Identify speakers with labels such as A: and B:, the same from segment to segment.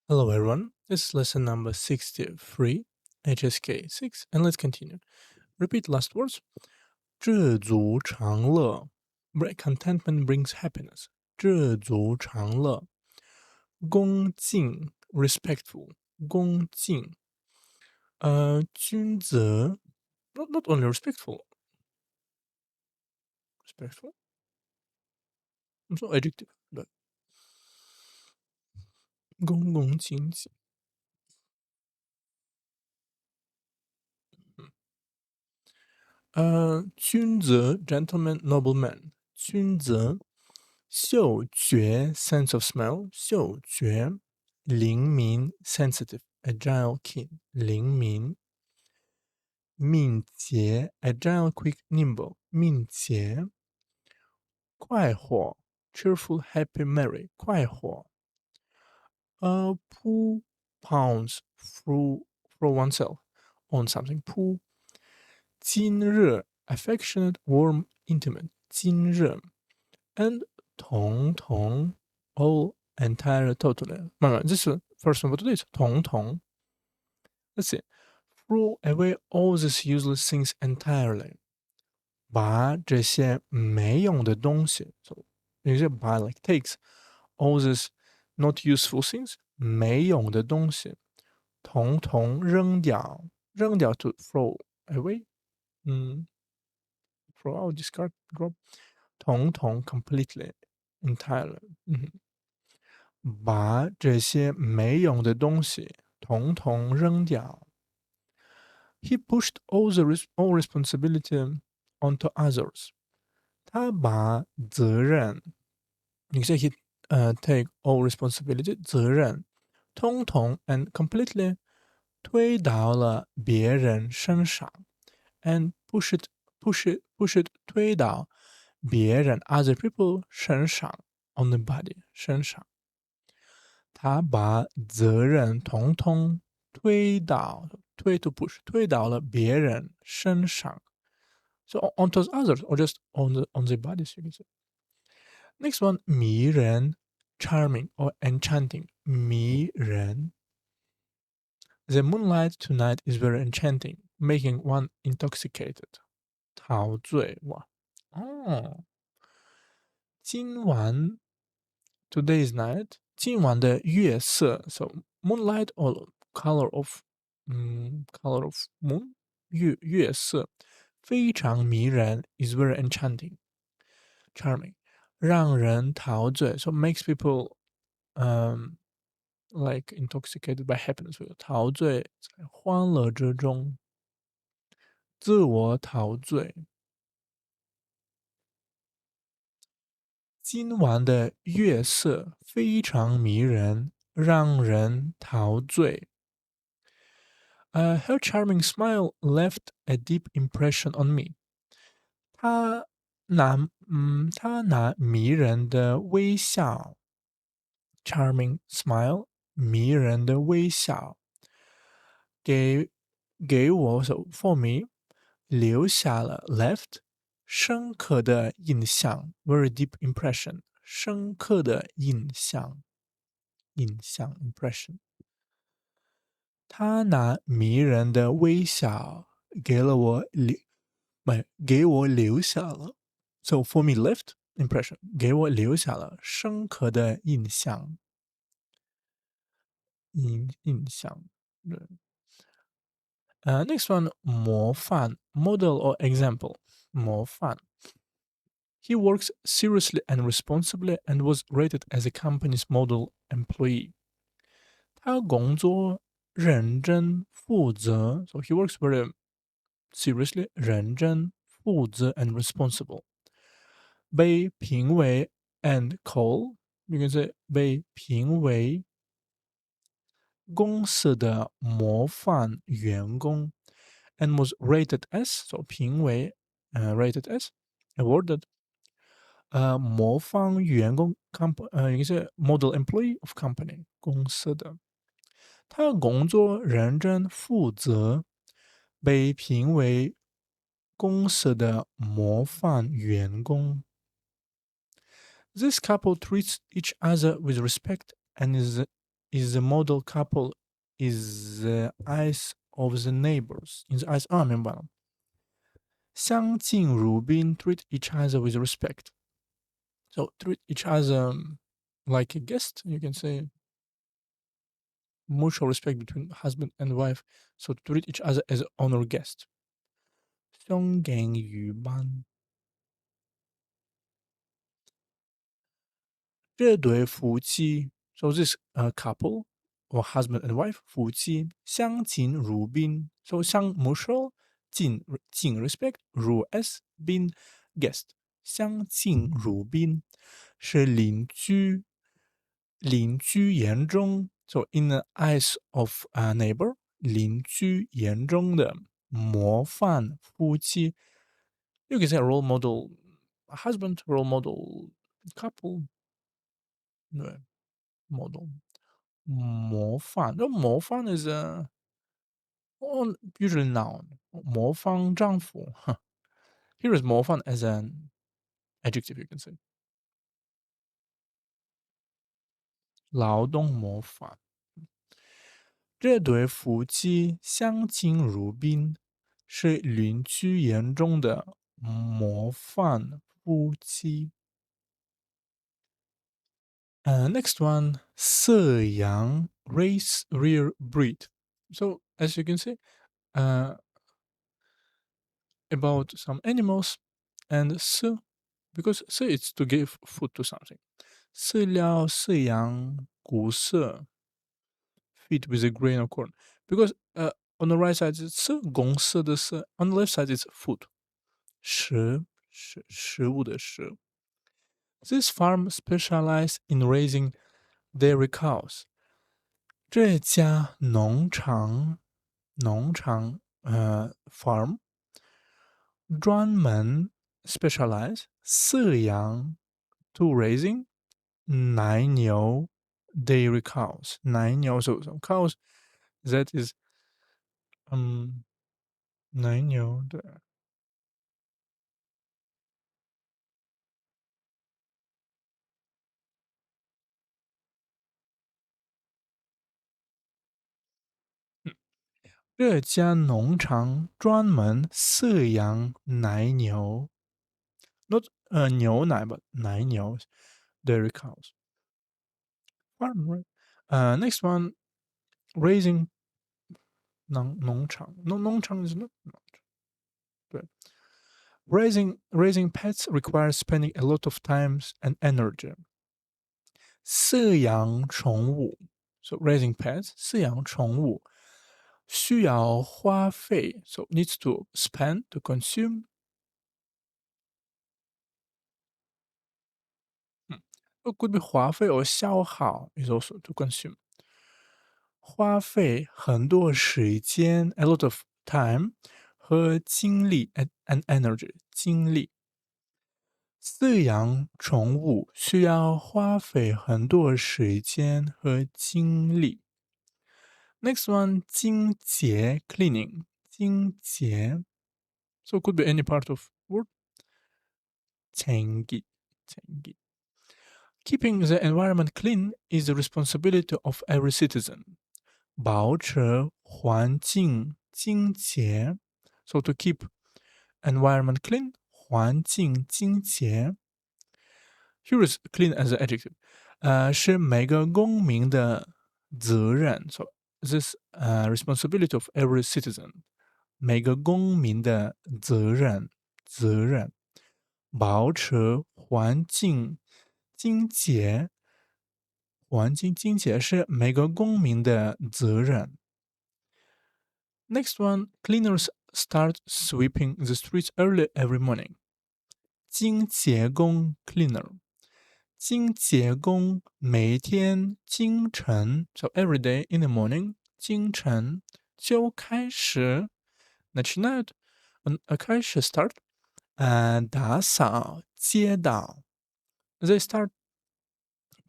A: Hello everyone, this is lesson number 63, HSK 6, and let's continue. Repeat last words. 知足常乐. Contentment brings happiness. 知足常乐. 恭敬 respectful. 恭敬. 君则 not only respectful. Respectful? So adjective. But 恭恭敬敬.君则 gentleman, nobleman. 君则嗅觉 sense of smell. 嗅觉灵敏 sensitive, agile, keen. 灵敏敏捷 agile, quick, nimble. 敏捷快活 cheerful, happy, merry. 快活pull pounds through oneself on something. pull 今日 affectionate, warm, intimate. 今日 and 统统 all, entire, totally. This is first one for today. 统统 let's see. Throw away all these useless things entirely. 把这些没用的东西 so 有些把 like takes all these not useful things 没用的东西统统扔掉扔掉 to throw away throw out, discard, drop 统统 completely, entirely 把这些没用的东西统统扔掉 He pushed all responsibility onto others. 他把责任 you can say he take all responsibility 责任通通 and completely 推到了别人身上 and push it 推到别人 other people 身上 on the body 身上他把责任统统推到推 to push 推到了别人身上 so onto others or just on the bodies you can say next one 迷人 charming or enchanting 迷人 the moonlight tonight is very enchanting making one intoxicated 陶醉哇哦今晚 today's night 今晚的月色 so moonlight or color of moon 月色非常迷人 is very enchanting charming 让人陶醉 so makes people like intoxicated by happiness 陶醉在欢乐之中自我陶醉今晚的月色非常迷人，让人陶醉。Her charming smile left a deep impression on me. 她那迷人的微笑 ，charming smile，迷人的微笑，给我 so for me 留下了 left 深刻的印象 very deep impression 深刻的印象 impression 他那迷人的微笑给我留下了 so for me left impression 给我留下了深刻的印象印象对next one 模范 model or example 模范 He works seriously and responsibly and was rated as a company's model employee. 他工作认真负责 so he works very seriously 认真负责 and responsible. 被评为 and call you can say 被评为公司的模范员工 and was rated as so 评为rated as awarded 模范员工 you can say model employee of company 公司的他工作认真负责被评为公司的模范员工 This couple treats each other with respect and is is the model couple is the eyes of the neighbors. In the eyes 明白了。相敬如宾 treat each other with respect. So treat each other like a guest. You can say mutual respect between husband and wife. So treat each other as honor guest. 相敬如賓。这对夫妻 so this couple or husband and wife 夫妻相敬如宾 so 相 mutual 敬 respect 如 as 宾 guest 相敬如宾是邻居眼中 so in the eyes of a neighbor 邻居眼中的模范夫妻 you can say role model husband role model couple 对 model 模范 no 模范 is a usually noun 模范丈夫 here is 模范 as an adjective you can say 劳动模范这对夫妻相敬如宾，是邻居眼中的模范夫妻。Next one, 色羊 race rare breed. So as you can see, about some animals and 色 because 色 is to give food to something. 饲料、饲羊、谷色 feed with a grain of corn. Because on the right side it's 色公色的色 on the left side it's food. 食物的食 This farm specialized in raising dairy cows. 这家农场farm 专门 specialize 饲养 to raising 奶牛 dairy cows 奶牛 so cows that is 奶牛对这家农场专门饲养奶牛 not 牛奶 but 奶牛 dairy cows farm right next one raising 农场 no 农场 is not 对 raising pets requires spending a lot of time and energy 饲养宠物 so raising pets 饲养宠物需要花费 so needs to spend to consume it could be 花费 or 消耗 is also to consume 花费很多时间 a lot of time 和精力 and energy 精力饲养宠物需要花费很多时间和精力。Next one, 清洁 cleaning 清洁 so could be any part of word. 清洁 Keeping the environment clean is the responsibility of every citizen. 保持环境清洁 so to keep environment clean 环境清洁 Here is clean as an adjective. 是每个公民的责任 So this responsibility of every citizen. 每个公民的责任保持环境清洁是每个公民的责任 Next one, cleaners start sweeping the streets early every morning. 清洁工 cleaner. 清洁工每天清晨 so every day in the morning 清晨就开始 начинают 开始 start 打扫街道 they start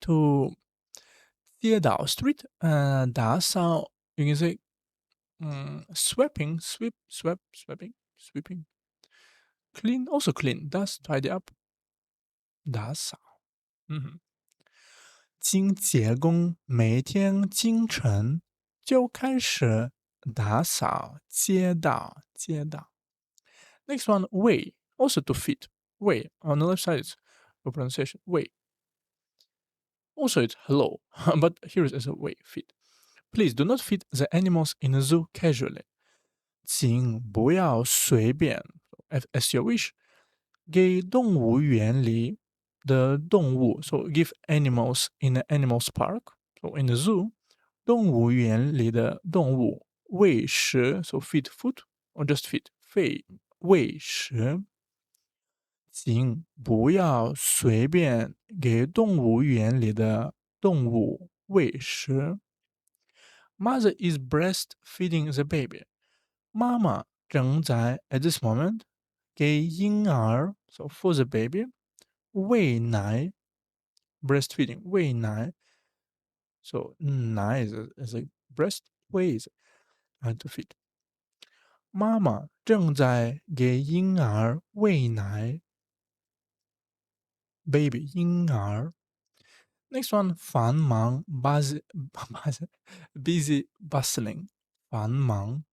A: to 街道 street 打扫 you can say sweeping sweeping clean also clean dust tidy up 打扫清洁工每天清晨就开始打扫街道。Next one, way, also to feed. Way, on the left side is a pronunciation, way. Also it's hello, but here is as a way, feed. Please do not feed the animals in the zoo casually. 请不要随便 as you wish 给动物园里的动物 so give animals in the animals park so in the zoo 动物园里的动物喂食 so feed food or just feed 喂食请不要随便给动物园里的动物喂食。Mother is breastfeeding the baby. 妈妈正在 at this moment 给婴儿 so for the baby 喂奶 breastfeeding 喂奶 so 奶 is a breast 喂 is to feed 妈妈正在给婴儿喂奶 baby 婴儿 next one 繁忙 busy bustling 繁忙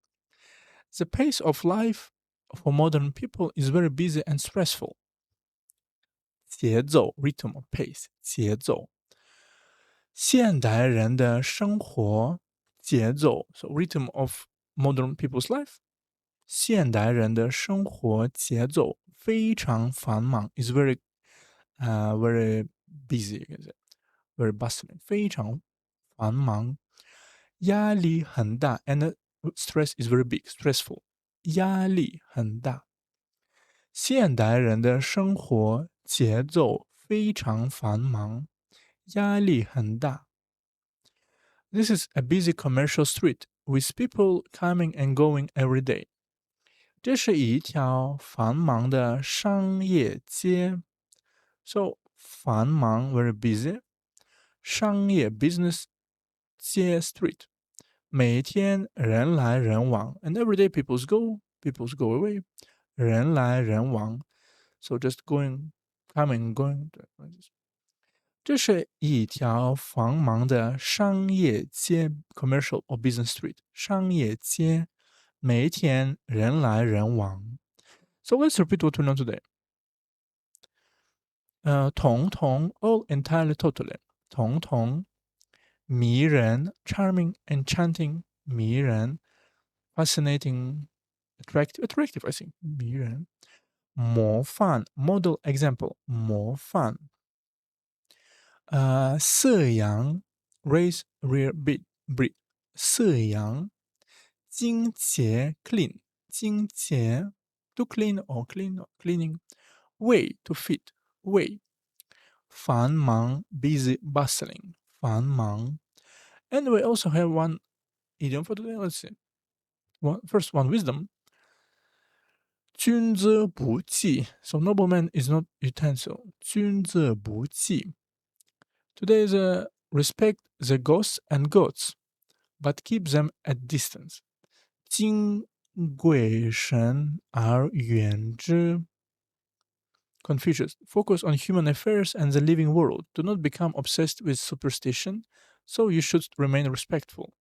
A: the pace of life for modern people is very busy and stressful 节奏 rhythm of pace 节奏现代人的生活节奏 so rhythm of modern people's life 现代人的生活节奏非常繁忙 is very very busy very bustling 非常繁忙压力很大 and stress is very big stressful 压力很大现代人的生活节奏非常繁忙压力很大 This is a busy commercial street with people coming and going every day. 这是一条繁忙的商业街。So 繁忙 very busy. 商业 business 街 street. 每天人来人往 and every day people's go away. 人来人往 so just going coming going 这是一条繁忙的商业街 （commercial or business street）。商业街，每一天人来人往。So let's repeat what we learned today. 统统 all entirely totally 统统迷人 charming enchanting 迷人 fascinating attractive I think 迷人模范 model example 模范色羊 raise rear breed 色羊清洁 clean 清洁 to clean or clean or cleaning 喂 to feed 喂繁忙 busy bustling 繁忙 and we also have one idiom for today let's see first one wisdom 君则不忌 so nobleman is not utensil 君则不忌 Today is respect the ghosts and gods, but keep them at distance. 敬鬼神而远之 Confucius, focus on human affairs and the living world. Do not become obsessed with superstition, so you should remain respectful.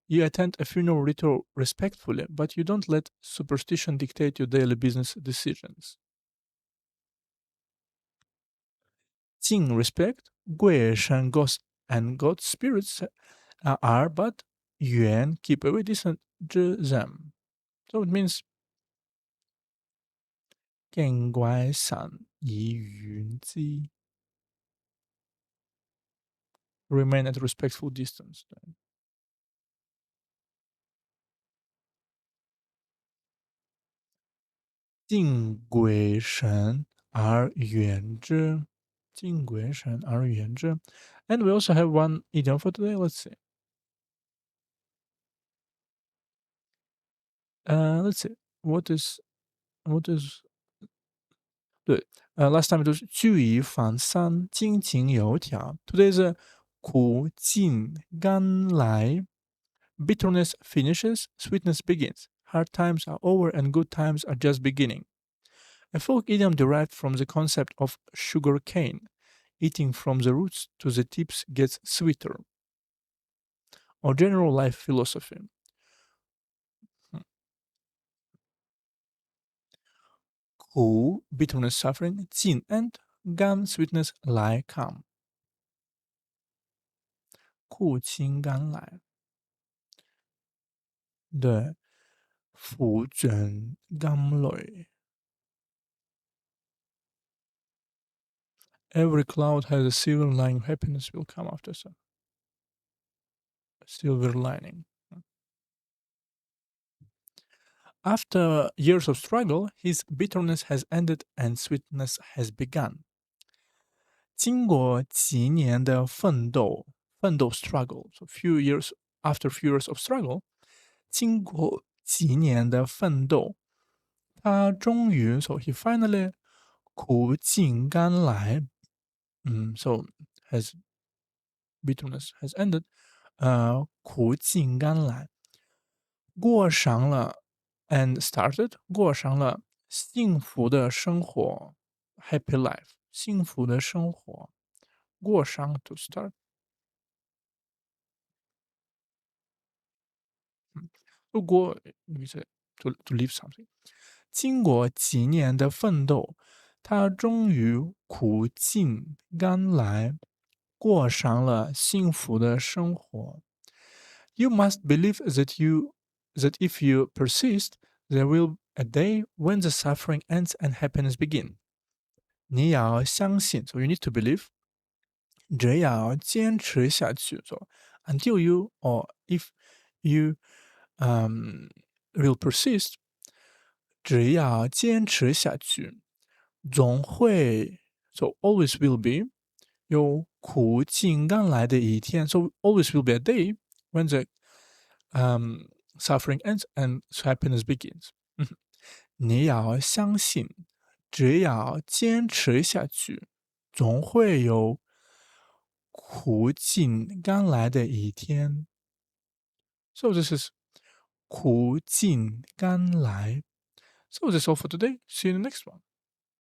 A: You attend a funeral ritual respectfully, but you don't let superstition dictate your daily business decisions. 敬 respect, 贵神 ghosts and god spirits are but 远 keep away distance them. So it means 敬怪神以远之 remain at respectful distance. 敬鬼神而远之敬鬼神而远之 And we also have one idiom for today. Let's see. Let's see. What is 对last time it was 聚鱼反三金井油条 Today is 苦尽甘来 Bitterness finishes, sweetness begins. Hard times are over and good times are just beginning. A folk idiom derived from the concept of sugar cane. eating from the roots to the tips gets sweeter. Or general life philosophy.苦 bitterness suffering 近 end 甘 sweetness 来 come 苦尽甘来对苦尽甘来 Every cloud has a silver lining. Happiness will come after sun. Silver lining. After years of struggle, his bitterness has ended and sweetness has begun. 经过几年的奋斗struggle, so after few years of struggle, 经过几年的奋斗，他终于 so he finally 苦尽甘来so has bitterness has ended 苦尽甘来过上了 and started 过上了幸福的生活 happy life 幸福的生活过上 to start如果 we say to leave something 经过几年的奋斗他终于苦尽甘来过上了幸福的生活 You must believe that if you persist, there will a day when the suffering ends and happiness begin. 你要相信 so you need to believe. 只要坚持下去 so until you or if you will persist, 只要坚持下去，总会 so always will be 有苦尽甘来的一天 so always will be a day when the suffering ends and happiness begins. 你要相信，只要坚持下去，总会有苦尽甘来的一天。So this is 苦尽甘来. So that's all for today. See you in the next one.